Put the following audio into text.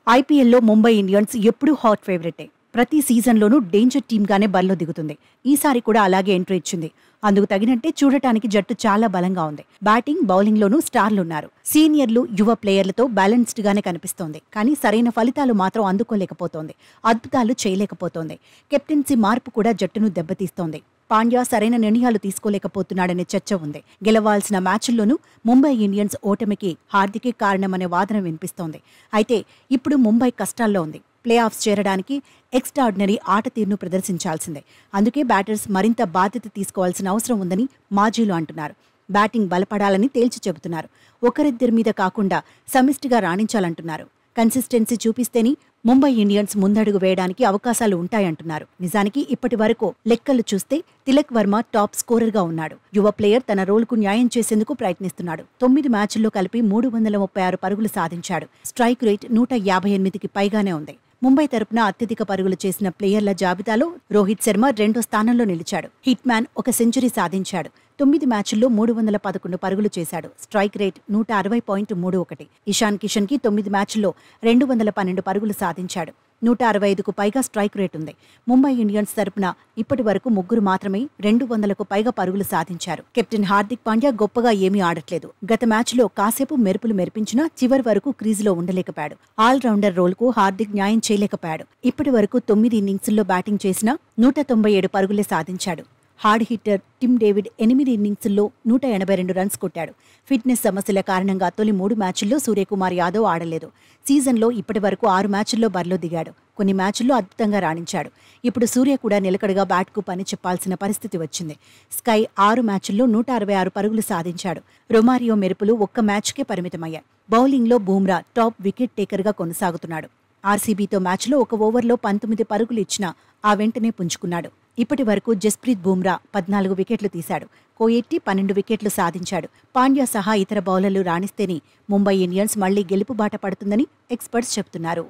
ఐపీఎల్లో ముంబై ఇండియన్స్ ఎప్పుడూ హాట్ ఫేవరెటే. ప్రతి సీజన్లోనూ డేంజర్ టీమ్గానే బరిలో దిగుతుంది. ఈసారి కూడా అలాగే ఎంట్రీ ఇచ్చింది. అందుకు తగినట్టే చూడటానికి జట్టు చాలా బలంగా ఉంది. బ్యాటింగ్, బౌలింగ్లోనూ స్టార్లున్నారు. సీనియర్లు, యువ ప్లేయర్లతో బ్యాలెన్స్డ్గానే కనిపిస్తోంది. కానీ సరైన ఫలితాలు మాత్రం అందుకోలేకపోతోంది. అద్భుతాలు చేయలేకపోతోంది. కెప్టెన్సీ మార్పు కూడా జట్టును దెబ్బతీస్తోంది. పాండ్యా సరైన నిర్ణయాలు తీసుకోలేకపోతున్నాడనే చర్చ ఉంది. గెలవాల్సిన మ్యాచ్ల్లోనూ ముంబై ఇండియన్స్ ఓటమికి హార్దికే కారణమనే వాదన వినిపిస్తోంది. అయితే ఇప్పుడు ముంబై కష్టాల్లో ఉంది. ప్లే ఆఫ్స్ చేరడానికి ఎక్స్ట్రాఆర్డినరీ ఆట తీరును ప్రదర్శించాల్సిందే. అందుకే బ్యాటర్స్ మరింత బాధ్యత తీసుకోవాల్సిన అవసరం ఉందని మాజీలు అంటున్నారు. బ్యాటింగ్ బలపడాలని తేల్చి చెబుతున్నారు. ఒకరిద్దరి మీద కాకుండా సమిష్టిగా రాణించాలంటున్నారు. కన్సిస్టెన్సీ చూపిస్తేనే ముంబై ఇండియన్స్ ముందడుగు వేయడానికి అవకాశాలు ఉంటాయంటున్నారు. నిజానికి ఇప్పటి వరకు లెక్కలు చూస్తే తిలక్ వర్మ టాప్ స్కోరర్గా ఉన్నాడు. యువ ప్లేయర్ తన రోల్కు న్యాయం చేసేందుకు ప్రయత్నిస్తున్నాడు. 9 మ్యాచ్ల్లో కలిపి 336 పరుగులు సాధించాడు. స్ట్రైక్ రేట్ 158కి పైగానే ఉంది. ముంబై తరపున అత్యధిక పరుగులు చేసిన ప్లేయర్ల జాబితాలో రోహిత్ శర్మ 2వ స్థానంలో నిలిచాడు. హిట్ మ్యాన్ ఒక సెంచరీ సాధించాడు. 9 మ్యాచ్ల్లో 311 పరుగులు చేశాడు. Strike rate 160.31. ఇషాన్ కిషన్కి 9 మ్యాచ్ల్లో 212 పరుగులు సాధించాడు. 165కు పైగా స్ట్రైక్ రేట్ ఉంది. ముంబై ఇండియన్స్ తరపున ఇప్పటి వరకు 3 మాత్రమే 200కు పైగా పరుగులు సాధించారు. కెప్టెన్ హార్దిక్ పాండ్యా గొప్పగా ఏమీ ఆడట్లేదు. గత మ్యాచ్లో కాసేపు మెరుపులు మెరిపించినా చివరి వరకు క్రీజులో ఉండలేకపోయాడు. ఆల్రౌండర్ రోల్కు హార్దిక్ న్యాయం చేయలేకపోయాడు. ఇప్పటి వరకు 9 ఇన్నింగ్స్ల్లో బ్యాటింగ్ చేసినా 197 పరుగులే సాధించాడు. హార్డ్ హిట్టర్ టిమ్ డేవిడ్ 8 ఇన్నింగ్స్ల్లో 182 రన్స్ కొట్టాడు. ఫిట్నెస్ సమస్యల కారణంగా తొలి 3 మ్యాచ్ల్లో సూర్యకుమార్ యాదవ్ ఆడలేదు. సీజన్లో ఇప్పటి వరకు 6 మ్యాచ్ల్లో బరిలో దిగాడు. కొన్ని మ్యాచ్ల్లో అద్భుతంగా రాణించాడు. ఇప్పుడు సూర్య కూడా నిలకడగా బ్యాట్కు పని చెప్పాల్సిన పరిస్థితి వచ్చింది. స్కై 6 మ్యాచ్ల్లో 166 పరుగులు సాధించాడు. రొమారియో మెరుపులు ఒక్క మ్యాచ్కే పరిమితమయ్యాయి. బౌలింగ్లో బూమ్రా టాప్ వికెట్ టేకర్గా కొనసాగుతున్నాడు. ఆర్సీబీతో మ్యాచ్లో 1 ఓవర్లో 19 పరుగులు ఇచ్చినా ఆ వెంటనే పుంజుకున్నాడు. ఇప్పటి వరకు జస్ప్రీత్ బూమ్రా 14 వికెట్లు తీశాడు. కోయెట్టి 12 వికెట్లు సాధించాడు. పాండ్యా సహా ఇతర బౌలర్లు రాణిస్తేనే ముంబై ఇండియన్స్ మళ్లీ గెలుపుబాట పడుతుందని ఎక్స్పర్ట్స్ చెబుతున్నారు.